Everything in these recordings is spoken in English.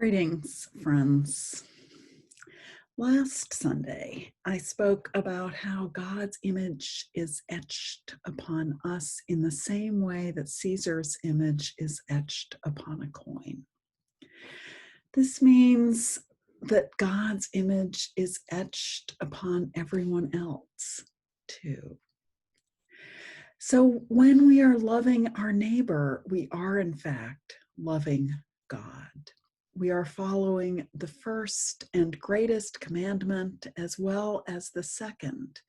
Greetings, friends. Last Sunday, I spoke about how God's image is etched upon us in the same way that Caesar's image is etched upon a coin. This means that God's image is etched upon everyone else, too. So when we are loving our neighbor, we are in fact loving God. We are following the first and greatest commandment as well as the second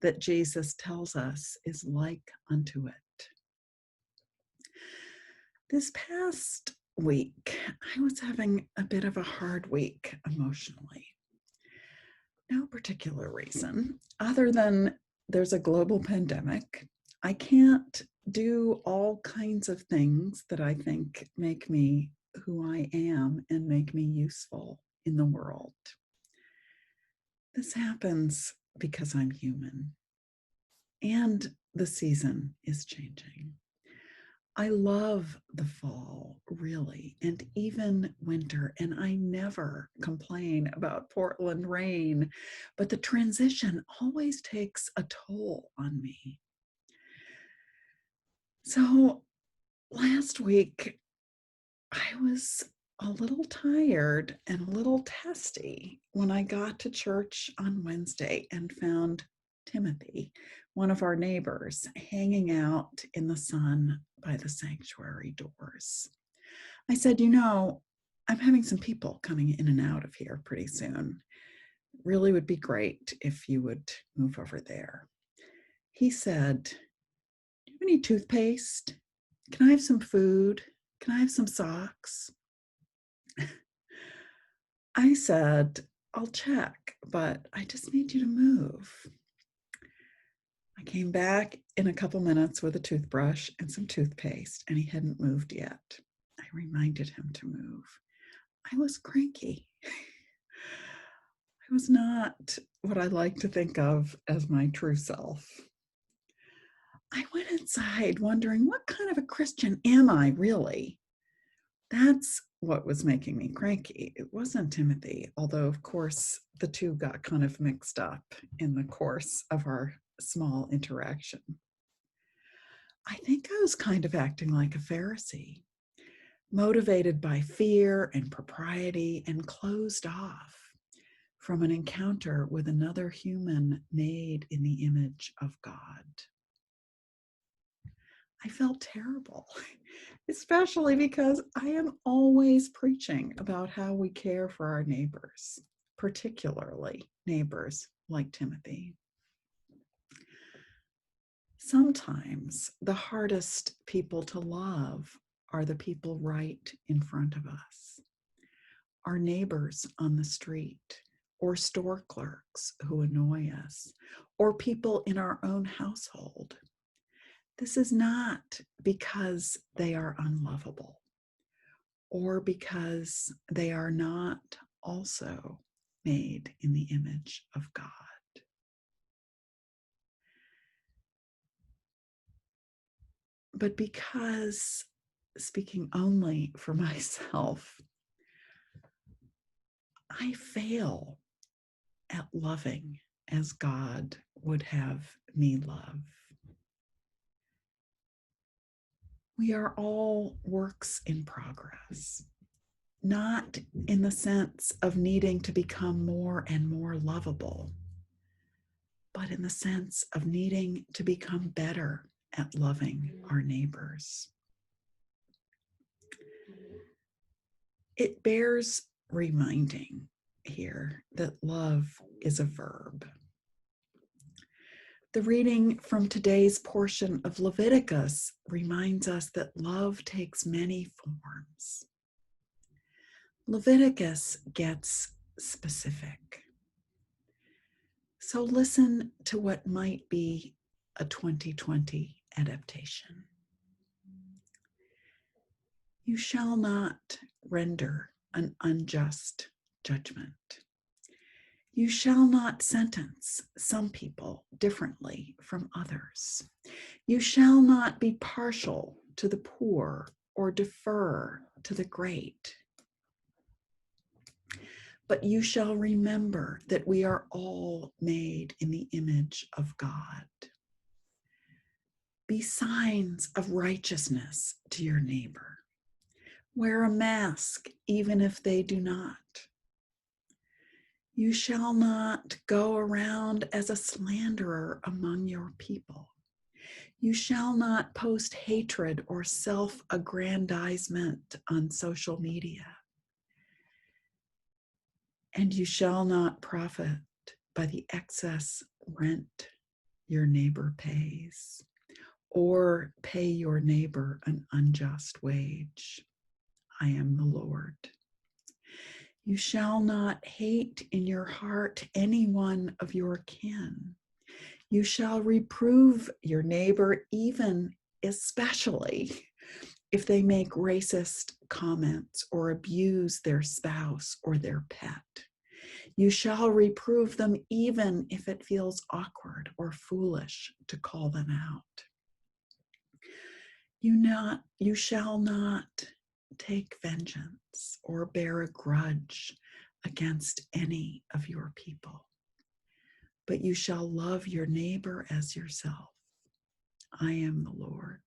that Jesus tells us is like unto it. This past week, I was having a bit of a hard week emotionally. No particular reason other than there's a global pandemic. I can't do all kinds of things that I think make me who I am and make me useful in the world. This happens because I'm human and the season is changing. I love the fall, really, and even winter, and I never complain about Portland rain, but the transition always takes a toll on me. So last week, I was a little tired and a little testy when I got to church on Wednesday and found Timothy, one of our neighbors, hanging out in the sun by the sanctuary doors. I said, I'm having some people coming in and out of here pretty soon. Really would be great if you would move over there. He said, do you have any toothpaste? Can I have some food? Can I have some socks? I said, I'll check, but I just need you to move. I came back in a couple minutes with a toothbrush and some toothpaste, and he hadn't moved yet. I reminded him to move. I was cranky. I was not what I like to think of as my true self. I went inside wondering, what kind of a Christian am I really? That's what was making me cranky. It wasn't Timothy, although, of course, the two got kind of mixed up in the course of our small interaction. I think I was kind of acting like a Pharisee, motivated by fear and propriety and closed off from an encounter with another human made in the image of God. I felt terrible, especially because I am always preaching about how we care for our neighbors, particularly neighbors like Timothy. Sometimes the hardest people to love are the people right in front of us, our neighbors on the street, or store clerks who annoy us, or people in our own household. This is not because they are unlovable or because they are not also made in the image of God. But because, speaking only for myself, I fail at loving as God would have me love. We are all works in progress, not in the sense of needing to become more and more lovable, but in the sense of needing to become better at loving our neighbors. It bears reminding here that love is a verb. The reading from today's portion of Leviticus reminds us that love takes many forms. Leviticus gets specific. So listen to what might be a 2020 adaptation. You shall not render an unjust judgment. You shall not sentence some people differently from others. You shall not be partial to the poor or defer to the great. But you shall remember that we are all made in the image of God. Be signs of righteousness to your neighbor. Wear a mask, even if they do not. You shall not go around as a slanderer among your people. You shall not post hatred or self-aggrandizement on social media. And you shall not profit by the excess rent your neighbor pays, or pay your neighbor an unjust wage. I am the Lord. You shall not hate in your heart any one of your kin. You shall reprove your neighbor, even especially if they make racist comments or abuse their spouse or their pet. You shall reprove them even if it feels awkward or foolish to call them out. You shall not take vengeance or bear a grudge against any of your people, but you shall love your neighbor as yourself. I am the Lord.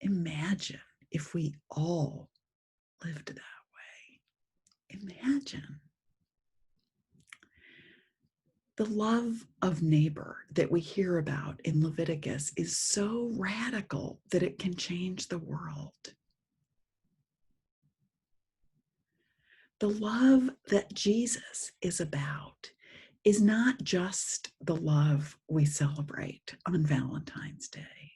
Imagine if we all lived that way. Imagine. The love of neighbor that we hear about in Leviticus is so radical that it can change the world. The love that Jesus is about is not just the love we celebrate on Valentine's Day.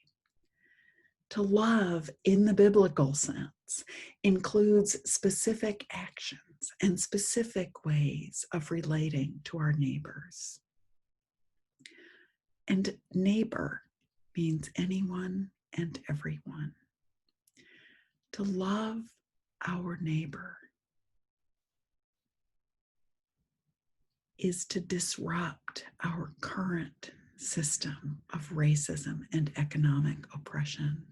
To love in the biblical sense includes specific actions and specific ways of relating to our neighbors. And neighbor means anyone and everyone. To love our neighbor is to disrupt our current system of racism and economic oppression.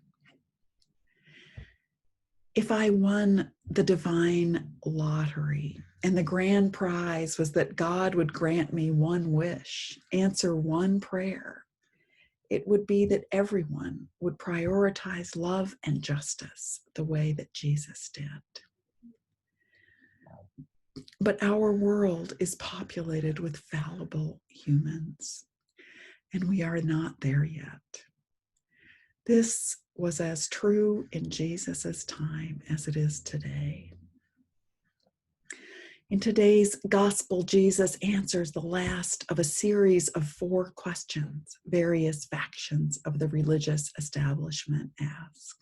If I won the divine lottery and the grand prize was that God would grant me one wish, answer one prayer, it would be that everyone would prioritize love and justice the way that Jesus did. But our world is populated with fallible humans, and we are not there yet. This was as true in Jesus's time as it is today. In today's gospel, Jesus answers the last of a series of 4 questions various factions of the religious establishment ask,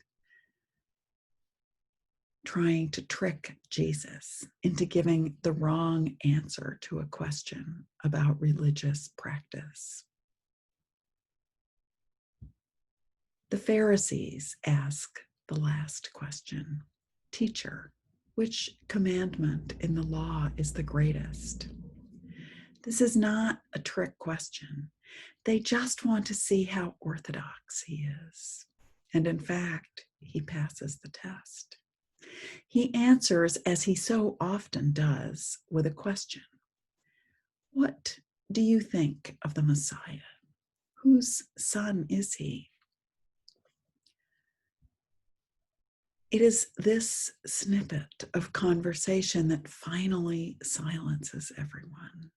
trying to trick Jesus into giving the wrong answer to a question about religious practice. The Pharisees ask the last question, "Teacher, which commandment in the law is the greatest?" This is not a trick question. They just want to see how orthodox he is. And in fact, he passes the test. He answers, as he so often does, with a question. What do you think of the Messiah? Whose son is he? It is this snippet of conversation that finally silences everyone.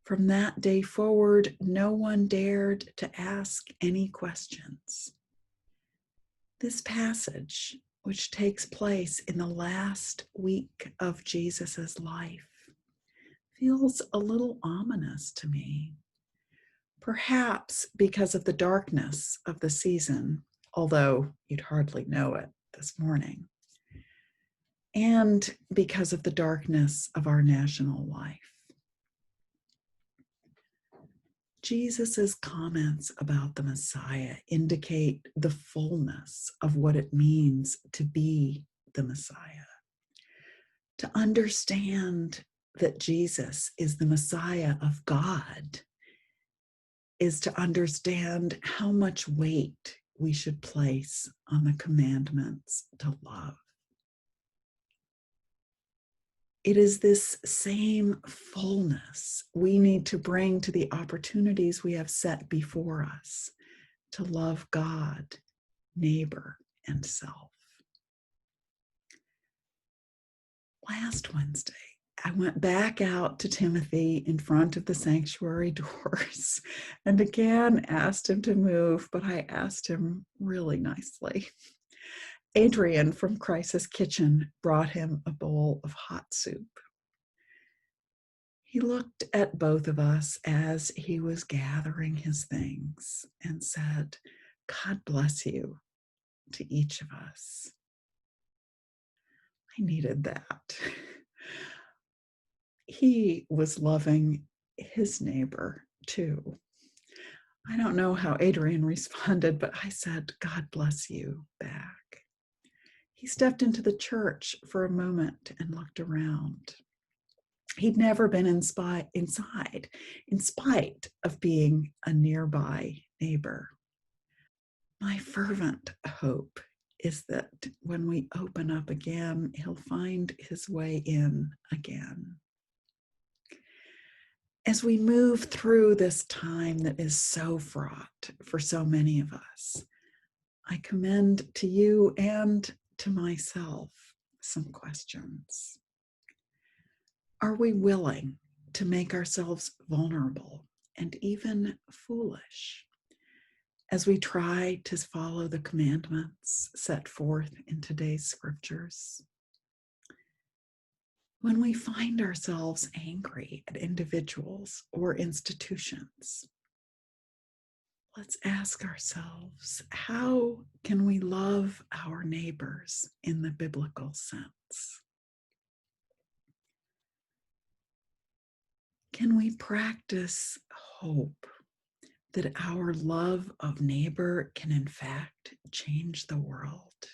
From that day forward, no one dared to ask any questions. This passage, which takes place in the last week of Jesus's life, feels a little ominous to me. Perhaps because of the darkness of the season, although you'd hardly know it this morning, and because of the darkness of our national life. Jesus's comments about the Messiah indicate the fullness of what it means to be the Messiah. To understand that Jesus is the Messiah of God is to understand how much weight we should place on the commandments to love. It is this same fullness we need to bring to the opportunities we have set before us to love God, neighbor, and self. Last Wednesday, I went back out to Timothy in front of the sanctuary doors and again asked him to move, but I asked him really nicely. Adrian from Crisis Kitchen brought him a bowl of hot soup. He looked at both of us as he was gathering his things and said, "God bless you," to each of us. I needed that. He was loving his neighbor too. I don't know how Adrian responded, but I said, "God bless you," back. He stepped into the church for a moment and looked around. He'd never been inside, in spite of being a nearby neighbor. My fervent hope is that when we open up again, he'll find his way in again. As we move through this time that is so fraught for so many of us, I commend to you and to myself some questions. Are we willing to make ourselves vulnerable and even foolish as we try to follow the commandments set forth in today's scriptures? When we find ourselves angry at individuals or institutions, let's ask ourselves, how can we love our neighbors in the biblical sense? Can we practice hope that our love of neighbor can in fact change the world?